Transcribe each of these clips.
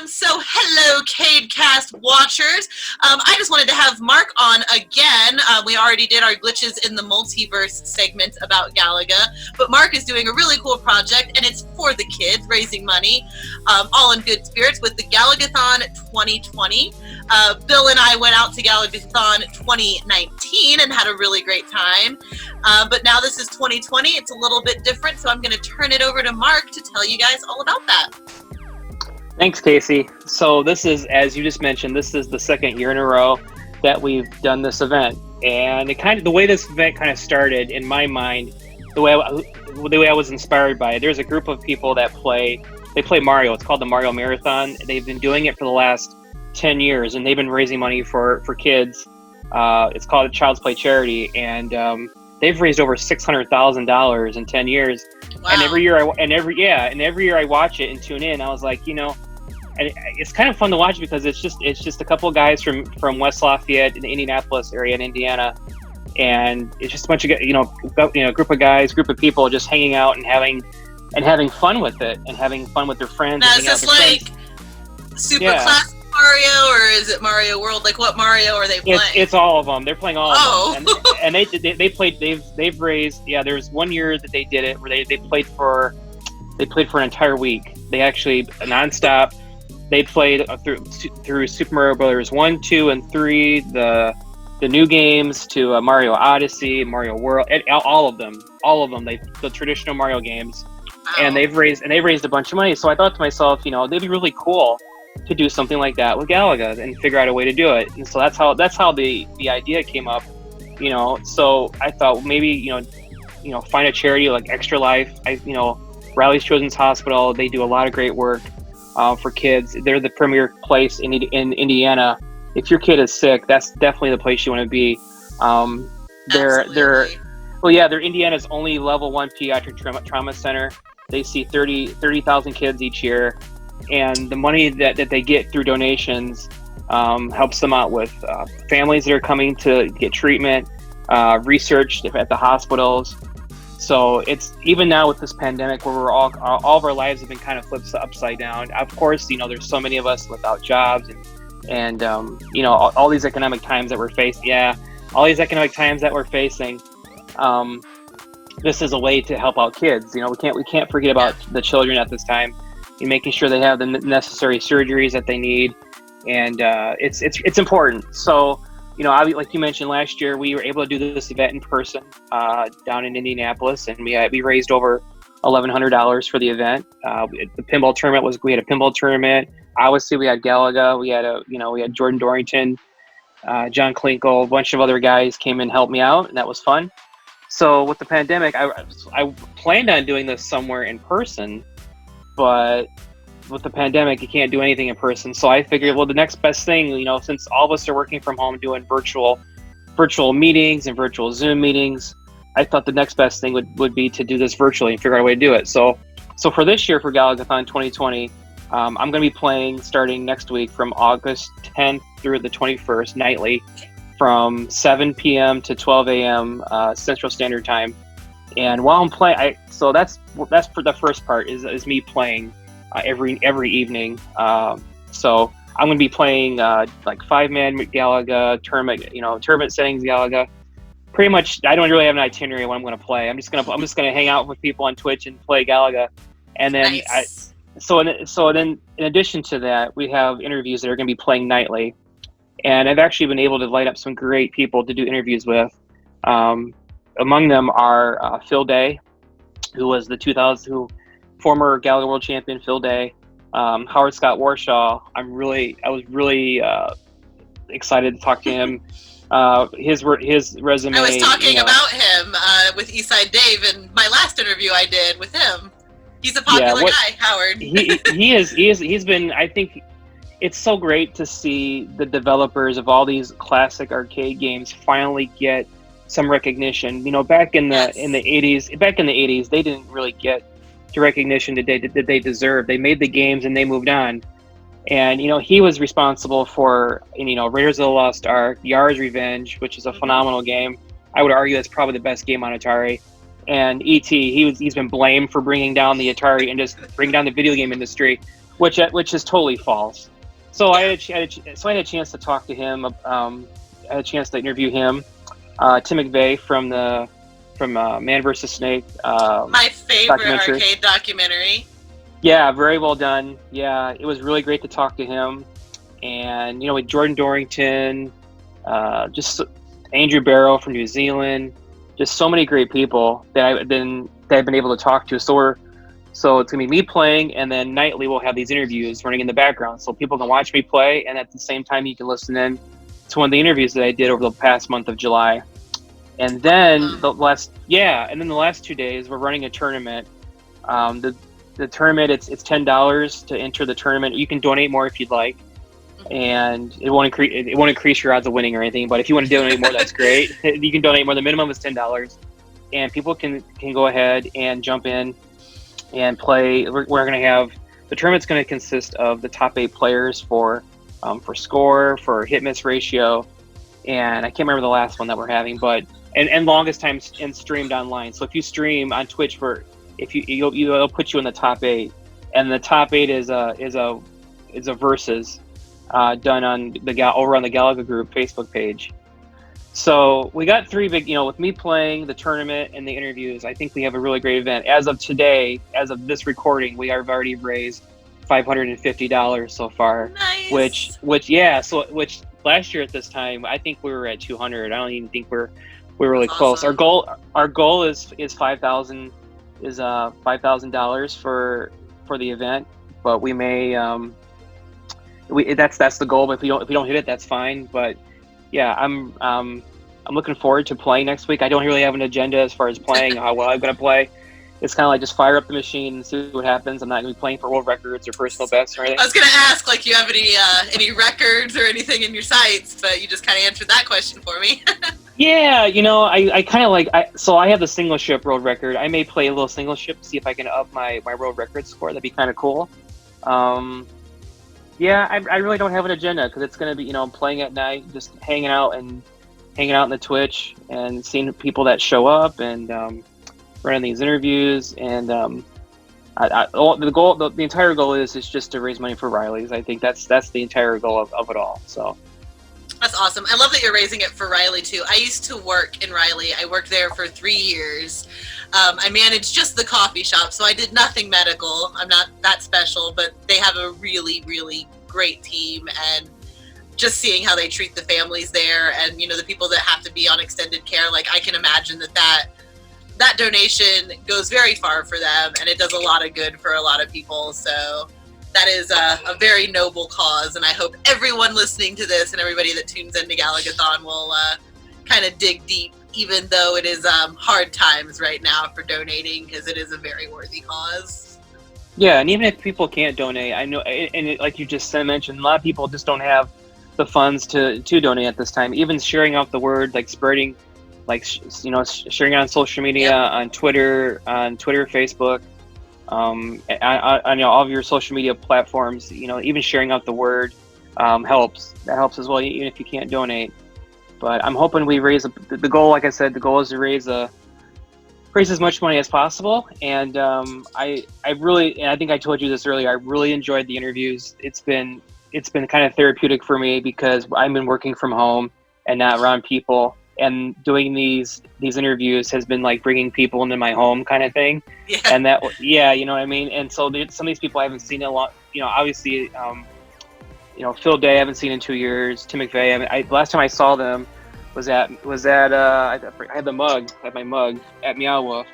So hello, Cadecast watchers. I just wanted to have Mark on again. We already did our Glitches in the Multiverse segment about Galaga, but Mark is doing a really cool project, and it's for the kids, raising money, all in good spirits, with the Galagathon 2020. Bill and I went out to Galagathon 2019 and had a really great time, but now this is 2020. It's a little bit different, so I'm going to turn it over to Mark to tell you guys all about that. Thanks, Casey. So this is, as you just mentioned, this is the second year in a row that we've done this event. And the way this event kind of started in my mind, the way I was inspired by it, there's a group of people that play Mario. It's called the Mario Marathon. They've been doing it for the last 10 years, and they've been raising money for kids. It's called a Child's Play Charity, and they've raised over $600,000 in 10 years. Wow. And every year I watch it and tune in. I was like, and it's kind of fun to watch because it's just a couple of guys from West Lafayette in the Indianapolis area in Indiana, and it's just a bunch of group of people just hanging out and having fun with it and having fun with their friends. Now, is this like super classic Mario, or is it Mario World? Like, what Mario are they playing? It's all of them. They're playing all of them, and they've raised. Yeah, there's one year that they did it where they played for an entire week. They actually nonstop. They played through Super Mario Brothers 1, 2, and 3, the new games to Mario Odyssey, Mario World, all of them. The traditional Mario games, and they've raised a bunch of money. So I thought to myself, they'd be really cool to do something like that with Galaga and figure out a way to do it. And so that's how the idea came up. So I thought maybe find a charity like Extra Life. Riley's Children's Hospital. They do a lot of great work for kids. They're the premier place in Indiana. If your kid is sick, that's definitely the place you want to be. They're Indiana's only level 1 pediatric trauma center. They see 30,000 kids each year, and the money that they get through donations helps them out with families that are coming to get treatment, research at the hospitals. So it's even now with this pandemic where we're all of our lives have been kind of flipped upside down. Of course, there's so many of us without jobs and all these economic times that we're facing. This is a way to help out kids. We can't forget about the children at this time. You're making sure they have the necessary surgeries that they need, and it's important. So, like you mentioned, last year we were able to do this event in person down in Indianapolis, and we raised over $1,100 for the event. The pinball tournament we had a pinball tournament. Obviously, we had Galaga. We had Jordan Dorrington, John Klinkle, a bunch of other guys came and helped me out, and that was fun. So with the pandemic, I planned on doing this somewhere in person, but with the pandemic, you can't do anything in person. So I figured, the next best thing, since all of us are working from home, doing virtual meetings and virtual Zoom meetings, I thought the next best thing would be to do this virtually and figure out a way to do it. So for this year, for Galagathon 2020, I'm going to be playing starting next week from August 10th through the 21st nightly, from 7 p.m. to 12 a.m. Central Standard Time. And while I'm playing, so that's for the first part is me playing every evening. So I'm going to be playing like 5-man Galaga tournament settings Galaga. Pretty much, I don't really have an itinerary of what I'm going to play. I'm just going to hang out with people on Twitch and play Galaga, and then nice. So then in addition to that, we have interviews that are going to be playing nightly, and I've actually been able to light up some great people to do interviews with. Among them are Phil Day, who was the former Galaga World Champion Phil Day, Howard Scott Warshaw. I was really excited to talk to him. His resume. I was talking about him with Eastside Dave in my last interview I did with him. He's a popular guy, Howard. He's been. I think it's so great to see the developers of all these classic arcade games finally get some recognition. Back in the 80s, they didn't really get the recognition that they deserved. They made the games and they moved on. And he was responsible for Raiders of the Lost Ark, Yar's Revenge, which is a phenomenal game. I would argue that's probably the best game on Atari. And E.T. He's been blamed for bringing down the Atari and just bringing down the video game industry. which is totally false. So Yeah. I had a chance to talk to him. I had a chance to interview him, Tim McVeigh from Man vs. Snake. My favorite Documentary. arcade documentary. Yeah, very well done. Yeah, it was really great to talk to him, and with Jordan Dorrington, just Andrew Barrow from New Zealand, just so many great people that I've been able to talk to. So it's gonna be me playing, and then nightly we'll have these interviews running in the background, so people can watch me play, and at the same time you can listen in to one of the interviews that I did over the past month of July. And then the last 2 days we're running a tournament. The tournament, it's $10 to enter the tournament. You can donate more if you'd like, and it won't increase your odds of winning or anything. But if you want to donate more, that's great. You can donate more. The minimum is $10, and people can go ahead and jump in and play. We're going to have the tournament's going to consist of the top 8 players for score, for hit miss ratio, and I can't remember the last one that we're having, but and longest time and streamed online. So if you stream on Twitch it'll put you in the top 8, and the top 8 is a versus done on over on the Galaga group Facebook page. So we got 3 big, with me playing, the tournament, and the interviews. I think we have a really great event. As of today, as of this recording, we have already raised $550 so far. Nice. Which last year at this time I think we were at 200. I don't even think we're really That's close. awesome. Our goal is $5,000 for the event, but we may that's the goal. But if we don't hit it, that's fine. But yeah, I'm looking forward to playing next week. I don't really have an agenda as far as playing how well I'm going to play. It's kind of like just fire up the machine and see what happens. I'm not going to be playing for world records or personal bests or anything. I was going to ask, like, you have any records or anything in your sights, but you just kind of answered that question for me. Yeah, I kind of like, so I have the single ship world record. I may play a little single ship to see if I can up my world record score. That'd be kind of cool. Yeah, I really don't have an agenda because it's going to be, playing at night, just hanging out in the Twitch and seeing people that show up and running these interviews. And the entire goal is just to raise money for Riley's. I think that's the entire goal of it all. So. That's awesome. I love that you're raising it for Riley, too. I used to work in Riley. I worked there for 3 years. I managed just the coffee shop, so I did nothing medical. I'm not that special, but they have a really, really great team. And just seeing how they treat the families there and, the people that have to be on extended care, like, I can imagine that donation goes very far for them, and it does a lot of good for a lot of people. So that is a very noble cause, and I hope everyone listening to this and everybody that tunes into Galagathon will kind of dig deep, even though it is hard times right now for donating, because it is a very worthy cause. Yeah, and even if people can't donate, I know, and like you just mentioned, a lot of people just don't have the funds to donate at this time. Even sharing out the word, like spreading, like sharing it on social media, Yep. on Twitter, Facebook. On all of your social media platforms, even sharing out the word helps. That helps as well, even if you can't donate. But I'm hoping we raise the goal. Like I said, the goal is to raise as much money as possible. And I really, and I think I told you this earlier, I really enjoyed the interviews. It's been kind of therapeutic for me because I've been working from home and not around people. And doing these interviews has been like bringing people into my home kind of thing. Yeah. And you know what I mean? And so some of these people I haven't seen in a lot, obviously, Phil Day I haven't seen in 2 years, Tim McVeigh. Last time I saw them was at I had my mug at Meow Wolf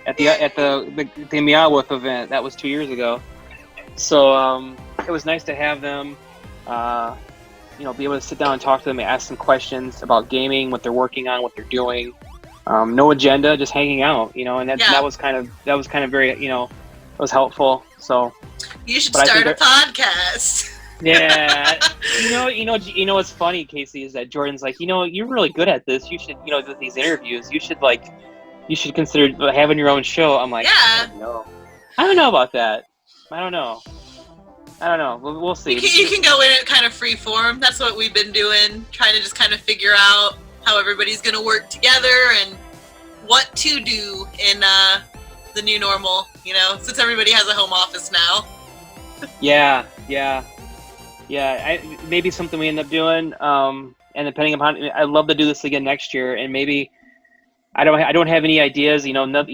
at the Meow Wolf event. That was 2 years ago. So it was nice to have them, be able to sit down and talk to them and ask them questions about gaming, what they're working on, what they're doing. No agenda, just hanging out, and that was kind of very, it was helpful. So you should start a podcast. Yeah, what's funny, Casey, is that Jordan's like, you're really good at this. You should, do these interviews. You should consider having your own show. I'm like, yeah. No, I don't know about that. I don't know. We'll see. You can go in it kind of free form. That's what we've been doing, trying to just kind of figure out how everybody's going to work together and what to do in the new normal, since everybody has a home office now. Yeah, yeah, yeah. Maybe something we end up doing. And depending upon, I'd love to do this again next year. And maybe I don't have any ideas. I don't have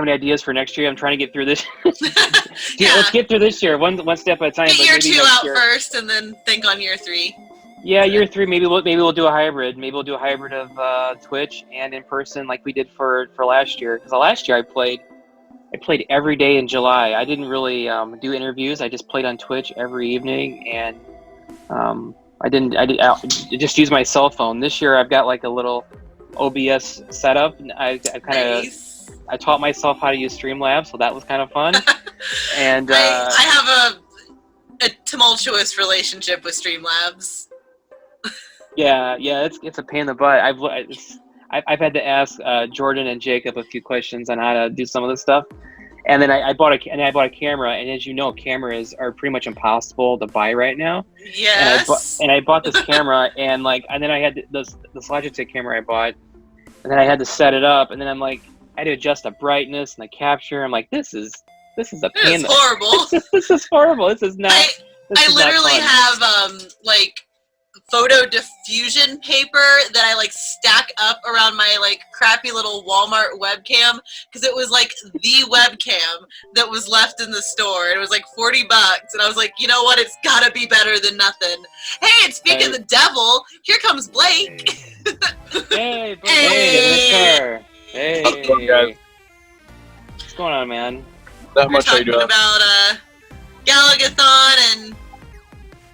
any ideas for next year. I'm trying to get through this. Let's Yeah. get through this year, one step at a time. Get But year maybe 2 next out year. first, and then think on year 3. Yeah, year 3. Maybe we'll do a hybrid. Maybe we'll do a hybrid of Twitch and in person, like we did for last year. Because last year I played every day in July. I didn't really do interviews. I just played on Twitch every evening, and I just used my cell phone. This year I've got like a little OBS setup, and I kind of Nice. I taught myself how to use Streamlabs, so that was kind of fun. And I have a tumultuous relationship with Streamlabs. yeah, it's a pain in the butt. I've had to ask Jordan and Jacob a few questions on how to do some of this stuff. And then I bought a camera, and as you know, cameras are pretty much impossible to buy right now. Yes. And I bought this camera, and then I had this Logitech camera I bought, and then I had to set it up, and then I had to adjust the brightness and the capture. I'm like, this is a pain. It's horrible. This is horrible. This is not. I literally have like photo diffusion paper that I like stack up around my like crappy little Walmart webcam, because it was like the webcam that was left in the store. It was like $40, and I was like, you know what? It's gotta be better than nothing. Hey, and speaking of the devil, here comes Blake. Hey, Blake. Hey. Hey, How's it going, guys? what's going on, man? Not We're much. How you talking doing? about Galagathon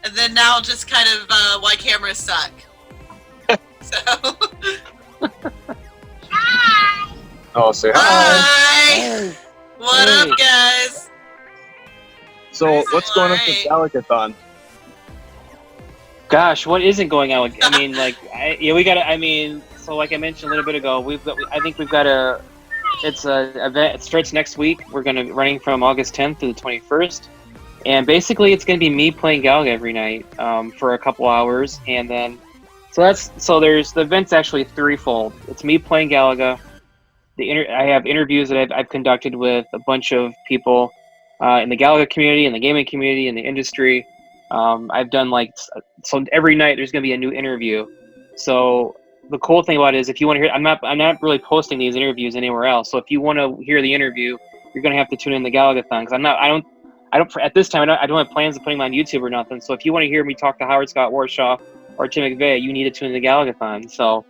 and then now just kind of why cameras suck. So Oh, say hi. hi. Hey. What Hey. up, guys? So, what's going on Hey. with Galagathon? Gosh, what isn't going on? I mean, we got to. I mean, so like I mentioned a little bit ago, I think we've got a. It's a event. It starts next week. We're going to be running from August 10th to the 21st, and basically it's going to be me playing Galaga every night for a couple hours, and then the event's actually threefold. It's me playing Galaga. I have interviews that I've conducted with a bunch of people in the Galaga community, in the gaming community, in the industry. I've done so every night there's going to be a new interview. So the cool thing about it is, if you want to hear, I'm not really posting these interviews anywhere else. So if you want to hear the interview, you're going to have to tune in the Galagathon, because I don't at this time I don't have plans of putting them on YouTube or nothing. So if you want to hear me talk to Howard Scott Warshaw or Tim McVeigh, you need to tune in the Galagathon. So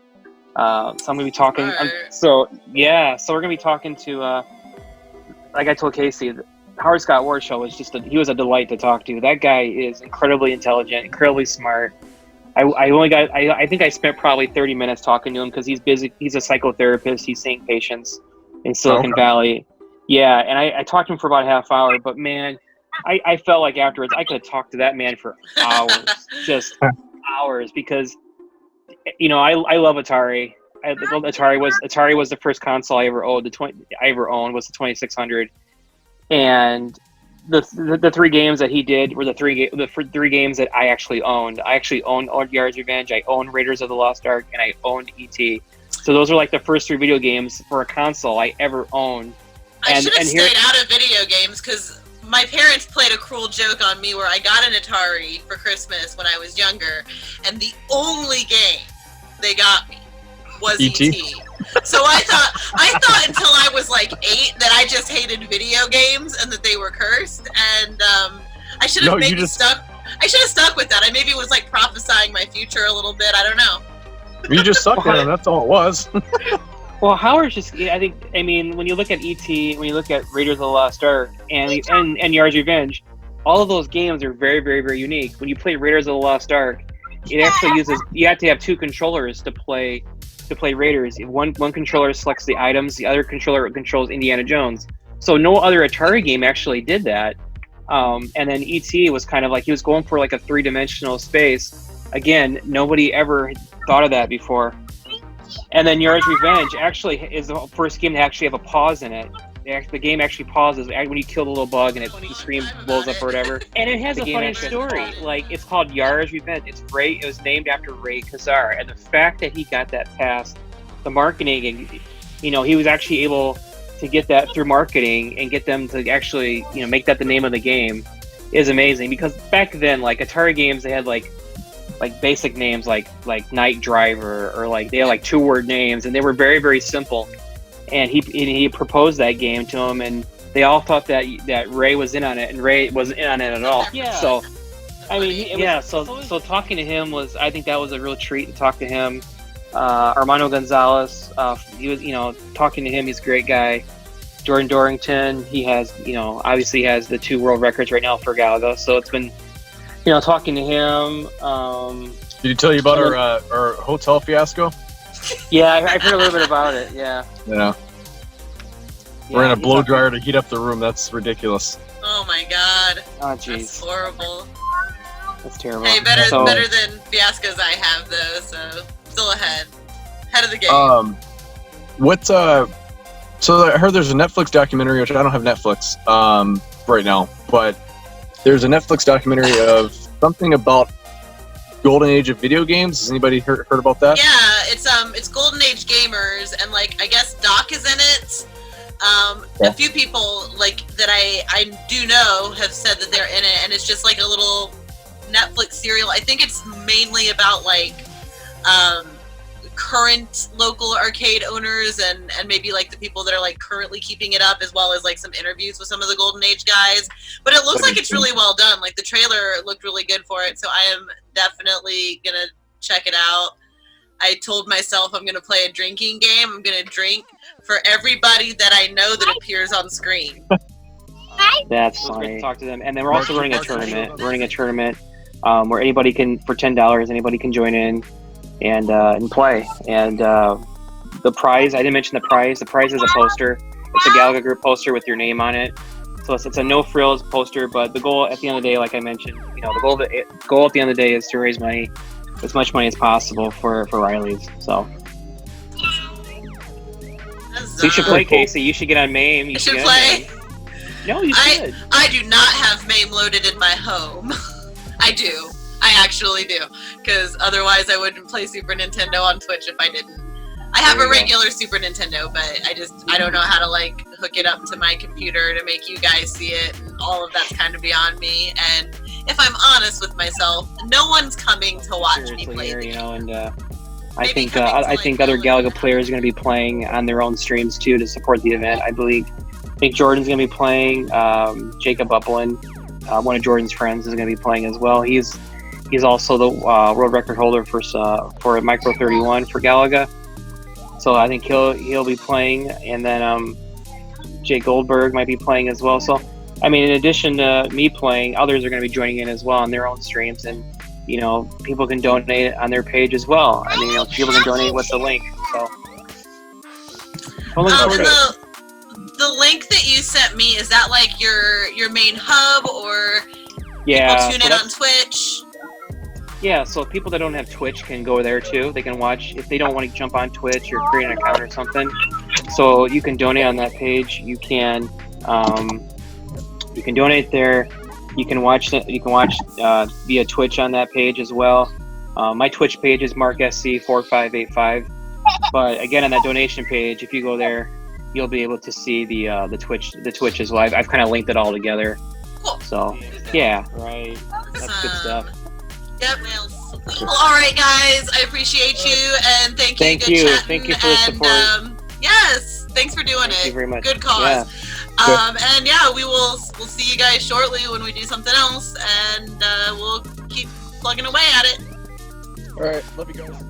I'm going to be talking. So we're going to be talking to like I told Casey. Howard Scott Warshaw he was a delight to talk to. That guy is incredibly intelligent, incredibly smart. I think I spent probably 30 minutes talking to him, because he's busy. He's a psychotherapist. He's seeing patients in Silicon Valley. Yeah, and I talked to him for about a half hour, but man, I felt like afterwards I could have talked to that man for hours, just hours, because I love Atari. Atari was the first console I ever owned. I ever owned was the 2600. And the three games that he did were the three games that I actually owned. I actually owned Yard's Revenge, I owned Raiders of the Lost Ark, and I owned E.T. So those are like the first three video games for a console I ever owned. I should have stayed out of video games, because my parents played a cruel joke on me where I got an Atari for Christmas when I was younger, and the only game they got me was E.T. So I thought until I was like 8 that I just hated video games and that they were cursed, and I should have stuck. I should have stuck with that. I maybe was like prophesying my future a little bit. I don't know. You just sucked at him. That's all it was. Well, Howard's just. I mean, when you look at E.T., when you look at Raiders of the Lost Ark, and Yard's Revenge, all of those games are very, very, very unique. When you play Raiders of the Lost Ark, it actually uses. You have to have two controllers to play Raiders. One controller selects the items, the other controller controls Indiana Jones. So no other Atari game actually did that. And then E.T. was kind of like, he was going for like a three-dimensional space. Again, nobody ever thought of that before. And then Yard's Revenge actually is the first game to actually have a pause in it. The game actually pauses when you kill the little bug and the screen blows up or whatever. And it has a funny story. Like, it's called Yard's Revenge. It was named after Ray Kazar. And the fact that he got that past the marketing, he was actually able to get that through marketing and get them to actually, you know, make that the name of the game is amazing. Because back then, like Atari games, they had like basic names like Night Driver, or like they had like 2-word names, and they were very, very simple. And he proposed that game to him, and they all thought that Ray was in on it, and Ray wasn't in on it at all. Yeah. So, I mean, so talking to him I think that was a real treat to talk to him. Armando Gonzalez, he was, you know, talking to him, he's a great guy. Jordan Dorrington, he has, you know, obviously has the 2 world records right now for Galaga. So it's been, you know, talking to him. Did he tell you about our hotel fiasco? Yeah, I've heard a little bit about it. Yeah. Yeah. We're in a blow dryer to heat up the room. That's ridiculous. Oh my god. Oh That's jeez, horrible. that's terrible. Hey, better than fiascos I have though, so still ahead of the game. So I heard there's a Netflix documentary, which I don't have Netflix right now, but there's a Netflix documentary of something about golden age of video games. Has anybody heard about that? Yeah, it's Golden Age Gamers, and like I guess Doc is in it. A few people like that I do know have said that they're in it, and it's just like a little Netflix serial. I think it's mainly about like current local arcade owners and maybe like the people that are like currently keeping it up, as well as like some interviews with some of the Golden Age guys. But it looks like it's really well done. Like the trailer looked really good for it, so I am definitely gonna check it out. I told myself I'm gonna play a drinking game. I'm gonna drink for everybody that I know that appears on screen. That's funny. Talk to them, and then we're also running a tournament. We're running a tournament where anybody can, for $10, anybody can join in and play. And the prize, I didn't mention the prize. The prize is a poster. It's a Galaga Group poster with your name on it. So it's a no frills poster. But the goal at the end of the day, like I mentioned, you know, the goal at the end of the day is to raise money, as much money as possible for Riley's. So you should play, Casey. You should get on MAME. You should play. No, you should. I do not have MAME loaded in my home. I do. I actually do. Because otherwise I wouldn't play Super Nintendo on Twitch if I didn't. I have a regular Super Nintendo, but I don't know how to like hook it up to my computer to make you guys see it. And all of that's kind of beyond me. And if I'm honest with myself, no one's coming to watch me play the game. You know, and I think other Galaga players are going to be playing on their own streams too to support the event. I think Jordan's going to be playing. Jacob Upland, one of Jordan's friends, is going to be playing as well. He's also the world record holder for Micro 31 for Galaga. So I think he'll be playing, and then Jay Goldberg might be playing as well. So I mean, in addition to me playing, others are going to be joining in as well on their own streams, and you know, people can donate on their page as well. I mean, you know, people can donate with the link. So the link that you sent me, is that like your main hub, or yeah, people tune in on Twitch? Yeah, so people that don't have Twitch can go there too. They can watch if they don't want to jump on Twitch or create an account or something. So you can donate on that page. You can donate there. You can watch via Twitch on that page as well. My Twitch page is MarkSC4585. But again, on that donation page, if you go there, you'll be able to see the Twitch as well. I've kind of linked it all together. Cool. So yeah, right. That's good stuff. Yep. Well, all right, guys. I appreciate you, and thank you. Thank you for the support. Yes, thanks for doing it. Thank you very much. Good cause. Yeah. And yeah, we'll see you guys shortly when we do something else, and we'll keep plugging away at it. All right, love you guys.